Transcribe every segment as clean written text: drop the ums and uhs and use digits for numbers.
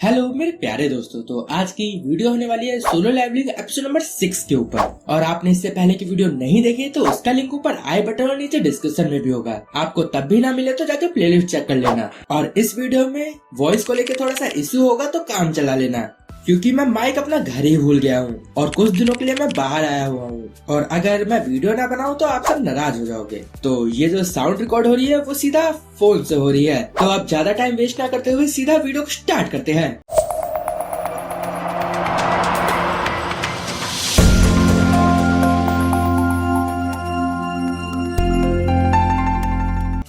Hello मेरे प्यारे दोस्तों, तो आज की वीडियो होने वाली है सोलो लेवलिंग एपिसोड नंबर 6 के ऊपर। और आपने इससे पहले की वीडियो नहीं देखी तो उसका लिंक ऊपर आई बटन और नीचे डिस्क्रिप्शन में भी होगा। आपको तब भी ना मिले तो जाके प्लेलिस्ट चेक कर लेना। और इस वीडियो में वॉइस को लेकर थोड़ा सा इश्यू होगा तो काम चला लेना, क्योंकि मैं माइक अपना घर ही भूल गया हूँ और कुछ दिनों के लिए मैं बाहर आया हुआ हूँ। और अगर मैं वीडियो ना बनाऊँ तो आप सब नाराज हो जाओगे। तो ये जो साउंड रिकॉर्ड हो रही है वो सीधा फोन से हो रही है। तो अब ज्यादा टाइम वेस्ट ना करते हुए सीधा वीडियो को स्टार्ट करते हैं।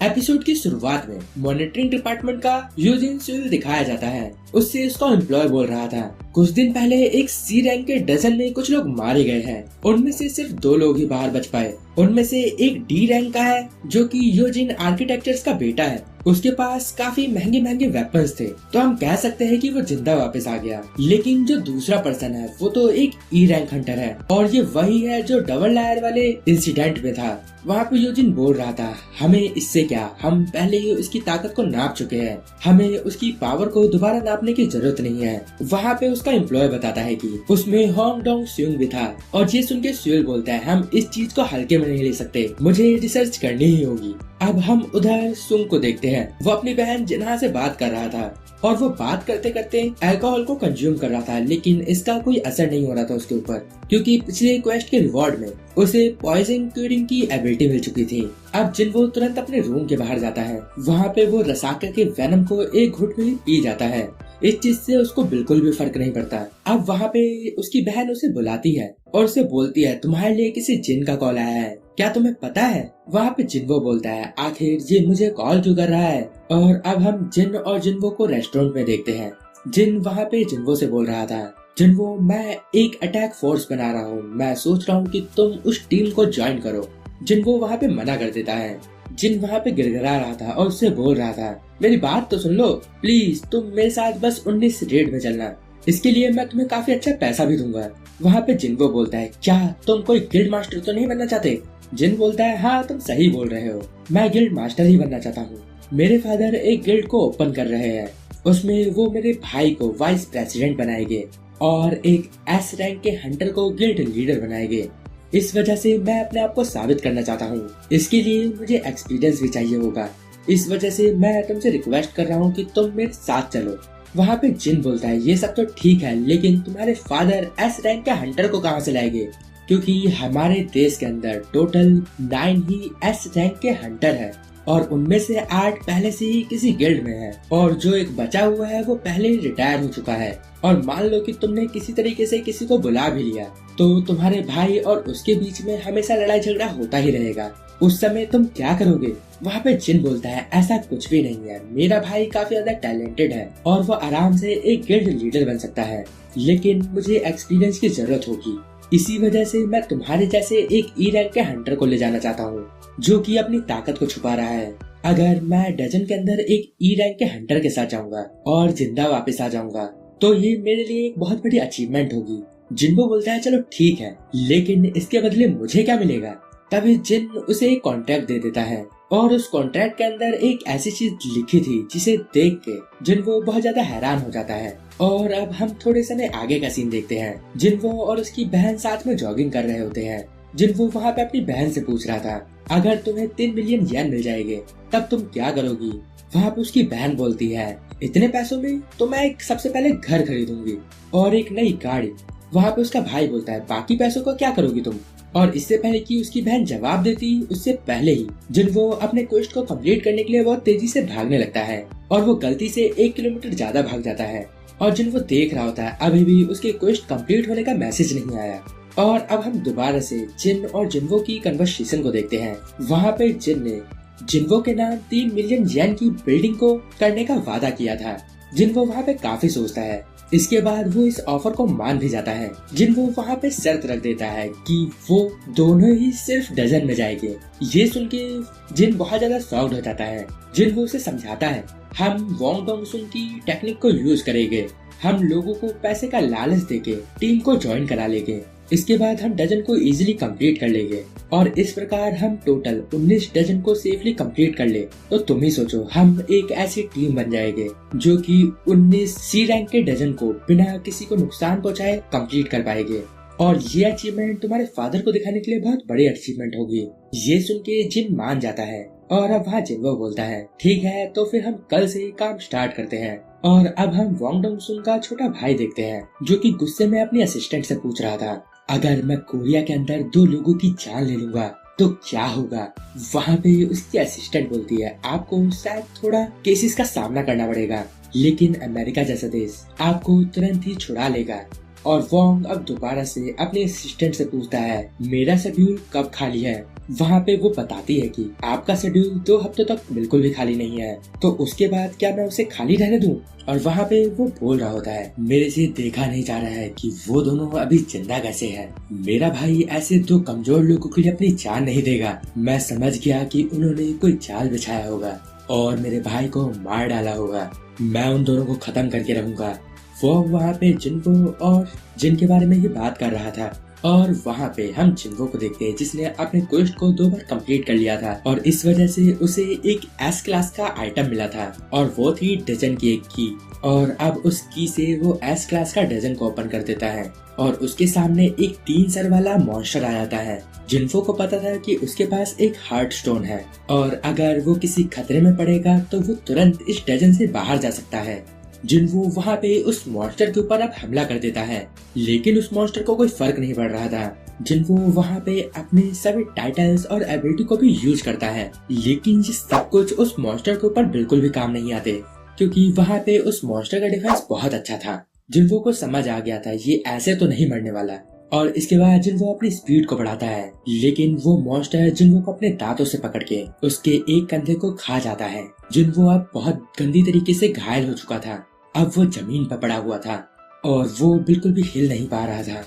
एपिसोड की शुरुआत में मॉनिटरिंग डिपार्टमेंट का यूजिन स्यूल दिखाया जाता है। उससे उसका एम्प्लॉय बोल रहा था, कुछ दिन पहले एक सी रैंक के डजन में कुछ लोग मारे गए हैं। उनमें से सिर्फ 2 लोग ही बाहर बच पाए। उनमें से एक डी रैंक का है जो कि यूजिन आर्किटेक्चर्स का बेटा है। उसके पास काफी महंगे महंगे वेपन्स थे, तो हम कह सकते हैं कि वो जिंदा वापस आ गया। लेकिन जो दूसरा पर्सन है वो तो एक ई रैंक हंटर है, और ये वही है जो डबल लायर वाले इंसिडेंट में था। वहाँ पे यूजिन बोल रहा था, हमें इससे क्या, हम पहले ही उसकी ताकत को नाप चुके हैं, हमें उसकी पावर को दोबारा नापने की जरूरत नहीं है। वहाँ पे उसका एम्प्लॉय बताता है कि उसमें होंग डोंग स्यूंग भी था। और ये सुन के स्यूल बोलता है, हम इस चीज को हल्के में नहीं ले सकते, मुझे रिसर्च करनी ही होगी। अब हम उधर सुंग को देखते हैं। वो अपनी बहन जिन्हा से बात कर रहा था और वो बात करते करते अल्कोहल को कंज्यूम कर रहा था, लेकिन इसका कोई असर नहीं हो रहा था उसके ऊपर, क्योंकि पिछले क्वेस्ट के रिवॉर्ड में उसे पॉइजन क्यूरिंग की एबिलिटी मिल चुकी थी। अब जिन वो तुरंत अपने रूम के बाहर जाता है, वहाँ पे वो रसाका के वेनम को एक घुट में पी जाता है। इस चीज से उसको बिल्कुल भी फर्क नहीं पड़ता। अब वहाँ पे उसकी बहन उसे बुलाती है और उसे बोलती है, तुम्हारे लिए किसी जिन का कॉल आया है, क्या तुम्हें पता है? वहाँ पे जिन्वो बोलता है, आखिर ये मुझे कॉल क्यों कर रहा है? और अब हम जिन और जिन्वो को रेस्टोरेंट में देखते हैं। जिन वहाँ पे जिन्वो से बोल रहा था, जिन्वो मैं एक अटैक फोर्स बना रहा हूँ, मैं सोच रहा हूँ कि तुम उस टीम को ज्वाइन करो। जिन्वो वहाँ पे मना कर देता है। जिन वहाँ पे गिड़गिड़ा रहा था और उससे बोल रहा था, मेरी बात तो सुन लो प्लीज, तुम मेरे साथ बस 19 रेड में चलना, इसके लिए मैं तुम्हें काफी अच्छा पैसा भी दूंगा। वहाँ पे जिन्वो बोलता है, क्या तुम कोई गिल्ड मास्टर तो नहीं बनना चाहते? जिन बोलता है, हाँ तुम सही बोल रहे हो, मैं गिल्ड मास्टर ही बनना चाहता हूँ। मेरे फादर एक गिल्ड को ओपन कर रहे हैं, उसमें वो मेरे भाई को वाइस प्रेसिडेंट बनाएंगे और एक एस रैंक के हंटर को गिल्ड लीडर बनाएंगे। इस वजह से मैं अपने आप को साबित करना चाहता हूँ, इसके लिए मुझे एक्सपीरियंस भी चाहिए होगा। इस वजह से मैं तुमसे रिक्वेस्ट कर रहा हूँ कि तुम मेरे साथ चलो। वहाँ पे जिन बोलता है, ये सब तो ठीक है, लेकिन तुम्हारे फादर एस रैंक के हंटर को कहाँ से लाएंगे? क्योंकि हमारे देश के अंदर टोटल 9 ही एस रैंक के हंटर है और उनमें से 8 पहले से ही किसी गिल्ड में है, और जो एक बचा हुआ है वो पहले ही रिटायर हो चुका है। और मान लो कि तुमने किसी तरीके से किसी को बुला भी लिया, तो तुम्हारे भाई और उसके बीच में हमेशा लड़ाई झगड़ा होता ही रहेगा। उस समय तुम क्या करोगे? वहाँ पे जिन बोलता है, ऐसा कुछ भी नहीं है, मेरा भाई काफी ज्यादा टैलेंटेड है और वो आराम से एक गिल्ड लीडर बन सकता है, लेकिन मुझे एक्सपीरियंस की जरूरत होगी। इसी वजह से मैं तुम्हारे जैसे एक ई रैंक के हंटर को ले जाना चाहता हूँ, जो कि अपनी ताकत को छुपा रहा है। अगर मैं डजन के अंदर एक ई रैंक के हंटर के साथ जाऊंगा और जिंदा वापस आ जाऊंगा, तो ये मेरे लिए एक बहुत बड़ी अचीवमेंट होगी। जिन्वो बोलता है, चलो ठीक है, लेकिन इसके बदले मुझे क्या मिलेगा? तभी जिन उसे एक कॉन्ट्रैक्ट दे देता है और उस कॉन्ट्रैक्ट के अंदर एक ऐसी चीज लिखी थी जिसे देख के जिन्वो बहुत ज्यादा हैरान हो जाता है। और अब हम थोड़े समय आगे का सीन देखते हैं। जिन्वो और उसकी बहन साथ में जॉगिंग कर रहे होते हैं। जिन्वो वहाँ पे अपनी बहन से पूछ रहा था, अगर तुम्हें 3 मिलियन येन मिल जाएंगे तब तुम क्या करोगी? वहाँ पे उसकी बहन बोलती है, इतने पैसों में तो मैं एक सबसे पहले घर खरीदूंगी और एक नई गाड़ी। वहाँ पे उसका भाई बोलता है, बाकी पैसों को क्या करोगी तुम? और इससे पहले कि उसकी बहन जवाब देती, उससे पहले ही जिन्वो अपने क्वेस्ट को कंप्लीट करने के लिए बहुत तेजी से भागने लगता है और वो गलती से 1 किलोमीटर ज्यादा भाग जाता है। और जिन्वो देख रहा होता है अभी भी उसके क्वेस्ट कंप्लीट होने का मैसेज नहीं आया। और अब हम दोबारा से जिन और जिन्वो की कन्वर्सेशन को देखते हैं। वहाँ पे जिन ने जिन्वो के नाम 3 मिलियन येन की बिल्डिंग को करने का वादा किया था। जिन्वो वहाँ पे काफी सोचता है, इसके बाद वो इस ऑफर को मान भी जाता है। जिन्वो वहाँ पे शर्त रख देता है कि वो दोनों ही सिर्फ डजन में जाएंगे। ये सुन के जिन बहुत ज्यादा शॉक्ड हो जाता है। जिन्वो उसे समझाता है, हम वोंग डोंगसुन की टेक्निक को यूज करेंगे। हम लोगों को पैसे का लालच देके टीम को ज्वाइन करा लेंगे। इसके बाद हम डजन को इजीली कंप्लीट कर लेंगे और इस प्रकार हम टोटल 19 डजन को सेफली कंप्लीट कर ले। तो तुम ही सोचो, हम एक ऐसी टीम बन जाएंगे जो कि 19 सी रैंक के डजन को बिना किसी को नुकसान पहुंचाए कंप्लीट कर पाएंगे। और ये अचीवमेंट तुम्हारे फादर को दिखाने के लिए बहुत बड़ी अचीवमेंट होगी। ये सुन के जिन मान जाता है और अब वहाँ जिन्वो बोलता है, ठीक है तो फिर हम कल से ही काम स्टार्ट करते हैं। और अब हम वोंग डोंगसुन का छोटा भाई देखते हैं जो कि गुस्से में अपनी असिस्टेंट से पूछ रहा था, अगर मैं कोरिया के अंदर 2 लोगों की जान ले लूंगा तो क्या होगा। वहाँ पे उसकी असिस्टेंट बोलती है, आपको शायद थोड़ा केसेस का सामना करना पड़ेगा, लेकिन अमेरिका जैसा देश आपको तुरंत ही छुड़ा लेगा। और वोंग अब दोबारा से अपने असिस्टेंट से पूछता है, मेरा शेड्यूल कब खाली है। वहाँ पे वो बताती है कि आपका शेड्यूल 2 हफ्तों तक बिल्कुल भी खाली नहीं है, तो उसके बाद क्या मैं उसे खाली रहने दूं? और वहाँ पे वो बोल रहा होता है, मेरे से देखा नहीं जा रहा है कि वो दोनों अभी जिंदा कैसे हैं। मेरा भाई ऐसे 2 कमजोर लोगों के लिए अपनी जान नहीं देगा। मैं समझ गया कि उन्होंने कोई जाल बिछाया होगा और मेरे भाई को मार डाला होगा। मैं उन दोनों को खत्म करके रहूंगा। वो वहाँ पे जिन्वो और जिन के बारे में ही बात कर रहा था और वहाँ पे हम जिन्वो को देखते हैं जिसने अपने क्वेस्ट को 2 बार कंप्लीट कर लिया था और इस वजह से उसे एक एस क्लास का आइटम मिला था और वो थी डजन की एक की। और अब उस की से वो एस क्लास का डजन को ओपन कर देता है और उसके सामने एक 3 सर वाला मॉन्स्टर आ जाता है। जिन्वो को पता था कि उसके पास एक हार्ट स्टोन है और अगर वो किसी खतरे में पड़ेगा तो वो तुरंत इस डजन से बाहर जा सकता है। जिन्वो वहाँ पे उस मॉन्स्टर के ऊपर अब हमला कर देता है, लेकिन उस मॉन्स्टर को कोई फर्क नहीं पड़ रहा था। जिन्वो वहाँ पे अपने सभी टाइटल्स और एबिलिटी को भी यूज करता है, लेकिन ये सब कुछ उस मॉन्स्टर के ऊपर बिल्कुल भी काम नहीं आते, क्योंकि वहाँ पे उस मॉन्स्टर का डिफेंस बहुत अच्छा था। जिन्वो को समझ आ गया था ये ऐसे तो नहीं मरने वाला और इसके बाद जिन्वो अपनी स्पीड को बढ़ाता है, लेकिन वो मॉन्स्टर जिन्वो को अपने दांतों से पकड़ के उसके एक कंधे को खा जाता है। जिन्वो अब बहुत गंदी तरीके से घायल हो चुका था। अब वो जमीन पर पड़ा हुआ था और वो बिल्कुल भी हिल नहीं पा रहा था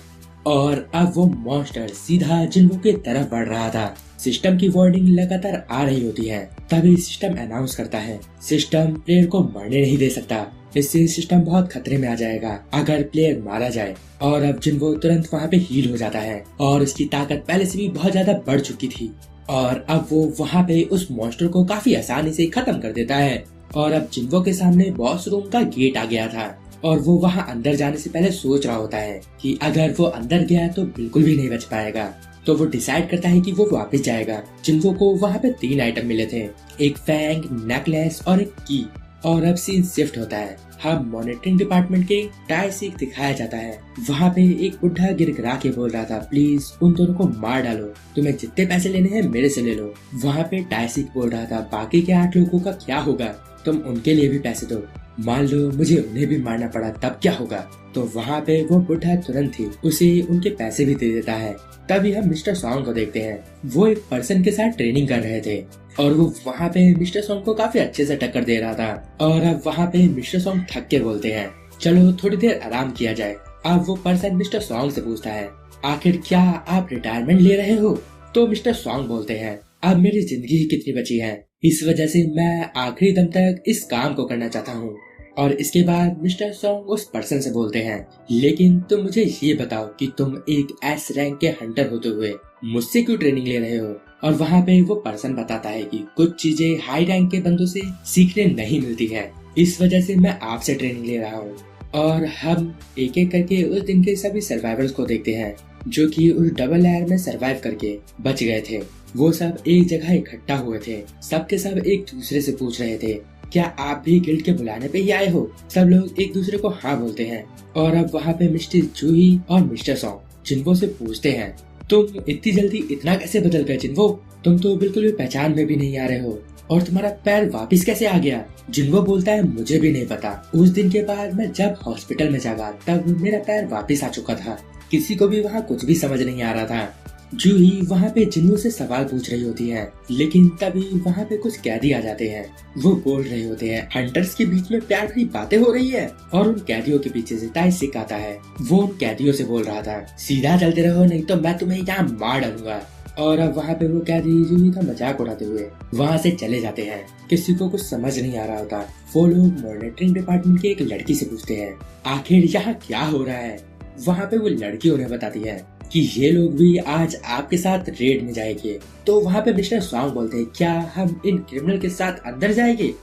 और अब वो मॉन्स्टर सीधा जिन्वो की तरफ बढ़ रहा था। सिस्टम की वार्निंग लगातार आ रही होती है, तभी सिस्टम अनाउंस करता है, सिस्टम प्लेयर को मरने नहीं दे सकता, इससे सिस्टम बहुत खतरे में आ जाएगा अगर प्लेयर मारा जाए। और अब जिन्वो तुरंत वहाँ पे हील हो जाता है और उसकी ताकत पहले से भी बहुत ज्यादा बढ़ चुकी थी और अब वो वहाँ पे उस मॉन्स्टर को काफी आसानी से खत्म कर देता है। और अब जिन्वो के सामने बॉस रूम का गेट आ गया था और वो वहाँ अंदर जाने से पहले सोच रहा होता है कि अगर वो अंदर गया तो बिल्कुल भी नहीं बच पाएगा, तो वो डिसाइड करता है कि वो वापस जाएगा। जिन्वो को वहाँ पे 3 आइटम मिले थे, एक फैंग, नेकलेस और एक की। और अब सीन शिफ्ट होता है, हम मॉनिटरिंग डिपार्टमेंट के टाई सीख दिखाया जाता है। वहाँ पे एक बुढ़ा गिरगिरा के बोल रहा था, प्लीज उन दोनों को मार डालो, तुम्हें जितने पैसे लेने हैं मेरे से ले लो। वहाँ पे टाई सीख बोल रहा था, बाकी के 8 लोगों का क्या होगा, तुम उनके लिए भी पैसे दो, मान लो मुझे उन्हें भी मारना पड़ा तब क्या होगा। तो वहाँ पे वो बुढ़ा तुरंत ही उसे उनके पैसे भी दे देता है। तभी हम मिस्टर सॉन्ग को देखते हैं, वो एक पर्सन के साथ ट्रेनिंग कर रहे थे और वो वहाँ पे मिस्टर सॉन्ग को काफी अच्छे से टक्कर दे रहा था। और अब वहाँ पे मिस्टर सॉन्ग थक के बोलते हैं, चलो थोड़ी देर आराम किया जाए। अब वो पर्सन मिस्टर सॉन्ग से पूछता है, आखिर क्या आप रिटायरमेंट ले रहे हो? तो मिस्टर सॉन्ग बोलते हैं, अब मेरी जिंदगी कितनी बची है, इस वजह से मैं आखिरी दम तक इस काम को करना चाहता हूँ। और इसके बाद मिस्टर सॉन्ग उस पर्सन से बोलते हैं, लेकिन तुम मुझे ये बताओ कि तुम एक एस रैंक के हंटर होते हुए मुझसे क्यों ट्रेनिंग ले रहे हो? और वहाँ पे वो पर्सन बताता है कि कुछ चीजें हाई रैंक के बंदों से सीखने नहीं मिलती है, इस वजह से मैं आपसे ट्रेनिंग ले रहा हूँ। और हम एक एक करके उस दिन के सभी सर्वाइवर्स को देखते हैं जो कि उस डबल लेयर में सर्वाइव करके बच गए थे। वो सब एक जगह इकट्ठा हुए थे, सबके सब एक दूसरे से पूछ रहे थे, क्या आप भी गिल्ड के बुलाने पे ही आए हो? सब लोग एक दूसरे को हाँ बोलते हैं। और अब वहाँ पे मिस्टर जूही और मिस्टर सॉन्ग जिन्वो से पूछते हैं, तुम इतनी जल्दी इतना कैसे बदल गए जिन्वो? तुम तो बिल्कुल भी पहचान में भी नहीं आ रहे हो, और तुम्हारा पैर वापस कैसे आ गया? जिन्वो बोलता है, मुझे भी नहीं पता, उस दिन के बाद मैं जब हॉस्पिटल में जागा तब मेरा पैर वापस आ चुका था। किसी को भी वहाँ कुछ भी समझ नहीं आ रहा था। जूही वहाँ पे जिन्वो से सवाल पूछ रही होती है, लेकिन तभी वहाँ पे कुछ कैदी आ जाते हैं। वो बोल रहे होते हैं, हंटर्स के बीच में प्यार भरी बातें हो रही है। और उन कैदियों के पीछे से ताई सिक आता है। वो उन कैदियों से बोल रहा था, सीधा चलते रहो नहीं तो मैं तुम्हें यहाँ मार डालूंगा। और अब वहाँ पे वो कैदी जूही का मजाक उड़ाते हुए वहाँ से चले जाते हैं। किसी को कुछ समझ नहीं आ रहा होता। वो लोग मॉनिटरिंग डिपार्टमेंट की एक लड़की से पूछते हैं आखिर यहाँ क्या हो रहा है। वहाँ पे वो लड़की उन्हें बताती है कि ये लोग भी आज आपके साथ रेड में जाएंगे। तो वहाँ पे मिस्टर सॉन्ग बोलते हैं क्या हम इन क्रिमिनल के साथ अंदर जाएंगे।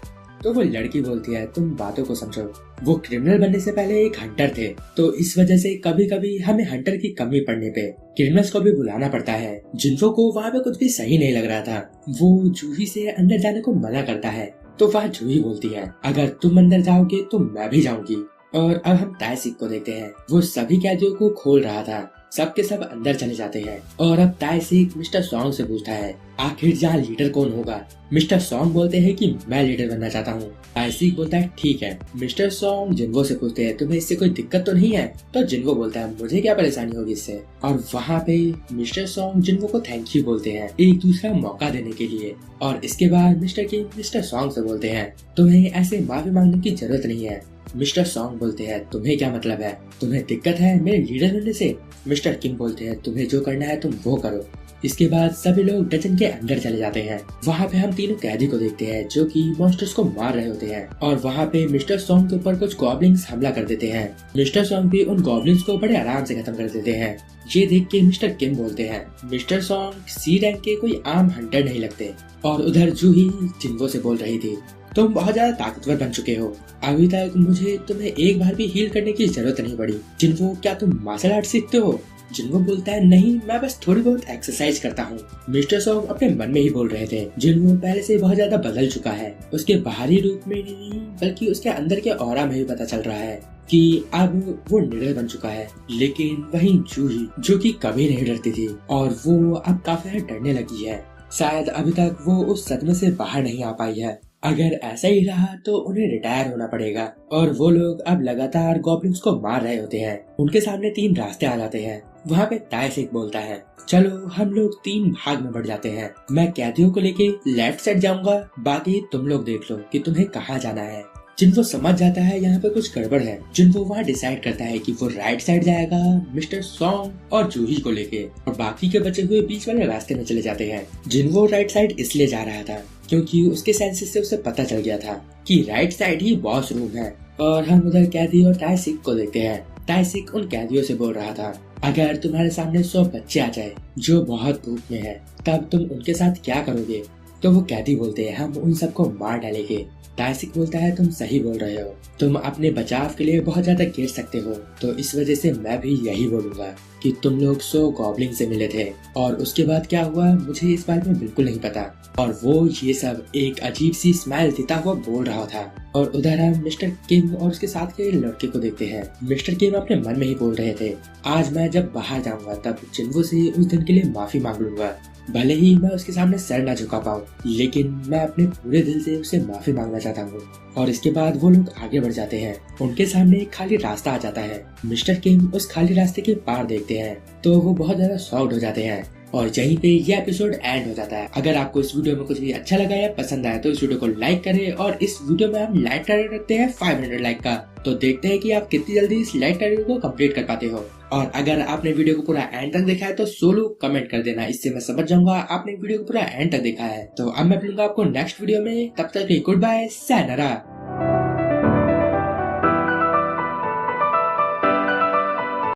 तो वो लड़की बोलती है तुम बातों को समझो, वो क्रिमिनल बनने से पहले एक हंटर थे, तो इस वजह से कभी कभी हमें हंटर की कमी पड़ने पे क्रिमिनल्स को भी बुलाना पड़ता है। जिन्फो को वहाँ पे कुछ भी सही नहीं लग रहा था। वो जूही से अंदर जाने को मना करता है। तो वहाँ जूही बोलती है अगर तुम अंदर जाओगे तो मैं भी जाऊंगी। और अब हम तायसिक को देखते हैं। वो सभी कैदियों को खोल रहा था। सब के सब अंदर चले जाते हैं और अब तायसिक मिस्टर सॉन्ग से पूछता है आखिर यहाँ लीडर कौन होगा। मिस्टर सॉन्ग बोलते हैं कि मैं लीडर बनना चाहता हूँ। तायसिक बोलता है ठीक है। मिस्टर सॉन्ग जिन्वो से पूछते हैं तुम्हें इससे कोई दिक्कत तो नहीं है। तो जिन्वो बोलता है मुझे क्या परेशानी होगी इससे। और वहाँ पे मिस्टर सॉन्ग जिन्वो को थैंक यू बोलते हैं एक दूसरा मौका देने के लिए। और इसके बाद मिस्टर किंग मिस्टर सॉन्ग से बोलते हैं तुम्हें ऐसे माफी मांगने की जरूरत नहीं है। मिस्टर सॉन्ग बोलते हैं तुम्हें क्या मतलब है, तुम्हें दिक्कत है मेरे लीडर बनने से। मिस्टर किंग बोलते हैं तुम्हें जो करना है तुम वो करो। इसके बाद सभी लोग डजन के अंदर चले जाते हैं। वहाँ पे हम तीनों कैदी को देखते हैं जो कि मॉन्स्टर्स को मार रहे होते हैं। और वहाँ पे मिस्टर सॉन्ग के ऊपर कुछ गॉब्लिन्स हमला कर देते हैं। मिस्टर सॉन्ग भी उन गॉब्लिन्स को बड़े आराम से खत्म कर देते हैं। ये देख के मिस्टर किम बोलते हैं मिस्टर सॉन्ग सी रैंक के कोई आम हंटर नहीं लगते। और उधर जूही जिन्वो से बोल रही थी तुम बहुत ज्यादा ताकतवर बन चुके हो, अभी तक मुझे तुम्हें एक बार भी हील करने की जरूरत नहीं पड़ी। जिन्वो क्या तुम मार्शल आर्ट सीखते हो। जिन्वो बोलता है नहीं मैं बस थोड़ी बहुत एक्सरसाइज करता हूँ। मिस्टर सॉन्ग अपने मन में ही बोल रहे थे जिन्वो पहले से बहुत ज्यादा बदल चुका है। उसके बाहरी रूप में नहीं बल्कि उसके अंदर के ऑरा में भी पता चल रहा है कि अब वो निडर बन चुका है। लेकिन वहीं जूही जो कि कभी नहीं डरती थी और वो अब काफी डरने लगी है। शायद अभी तक वो उस सदमे से बाहर नहीं आ पाई है। अगर ऐसा ही रहा तो उन्हें रिटायर होना पड़ेगा। और वो लोग अब लगातार गॉब्लिन्स को मार रहे होते हैं। उनके सामने 3 रास्ते आ जाते हैं। वहाँ पे तायसिक बोलता है चलो हम लोग 3 भाग में बढ़ जाते हैं। मैं कैदियों को लेके लेफ्ट साइड जाऊंगा, बाकी तुम लोग देख लो कि तुम्हें कहाँ जाना है। जिन्वो समझ जाता है यहाँ पे कुछ गड़बड़ है। जिन्वो वहाँ डिसाइड करता है कि वो राइट साइड जाएगा मिस्टर सॉन्ग और जूही को लेके, और बाकी के बचे हुए बीच वाले रास्ते में चले जाते हैं। जिन्वो राइट साइड इसलिए जा रहा था क्योंकि उसके सेंसेस से उसे पता चल गया था कि राइट साइड ही बॉस रूम है। और हम उधर कैदी और तायसिक को देखते हैं। तायसिक उन कैदियों से बोल रहा था अगर तुम्हारे सामने 100 बच्चे आ जाए जो बहुत धूप में है तब तुम उनके साथ क्या करोगे। तो वो कैदी बोलते हैं हम उन सबको मार डालेंगे। तायसिक बोलता है तुम सही बोल रहे हो, तुम अपने बचाव के लिए बहुत ज्यादा गिर सकते हो। तो इस वजह से मैं भी यही बोलूंगा कि तुम लोग 100 गॉब्लिन से मिले थे और उसके बाद क्या हुआ मुझे इस बारे में बिल्कुल नहीं पता। और वो ये सब एक अजीब सी स्माइल देता हुआ बोल रहा था। और उधर हम मिस्टर किम और उसके साथ के लड़के को देखते हैं। मिस्टर किम अपने मन में ही बोल रहे थे आज मैं जब बाहर जाऊंगा तब जिन्वो से उस दिन के लिए माफी मांग लूंगा। भले ही मैं उसके सामने सर ना झुका पाऊँ, लेकिन मैं अपने पूरे दिल से उससे माफी मांगना चाहता हूँ। और इसके बाद वो लोग आगे बढ़ जाते हैं। उनके सामने एक खाली रास्ता आ जाता है। मिस्टर किम उस खाली रास्ते के पार देखते हैं तो वो बहुत ज्यादा शॉक्ड हो जाते हैं। और यहीं पे ये एपिसोड एंड हो जाता है। अगर आपको इस वीडियो में कुछ भी अच्छा लगा या पसंद आया तो इस वीडियो को लाइक करें। और इस वीडियो में हम लाइक टारगेट रखते हैं 500 लाइक का। तो देखते हैं कि आप कितनी जल्दी इस लाइक टारगेट को कंप्लीट कर पाते हो। और अगर आपने वीडियो को पूरा एंड तक देखा है तो सोलो कमेंट कर देना, इससे मैं समझ जाऊंगा आपने वीडियो को पूरा एंड तक देखा है। तो अब मैं मिलूंगा आपको नेक्स्ट वीडियो में, तब तक गुड बाय, sayonara।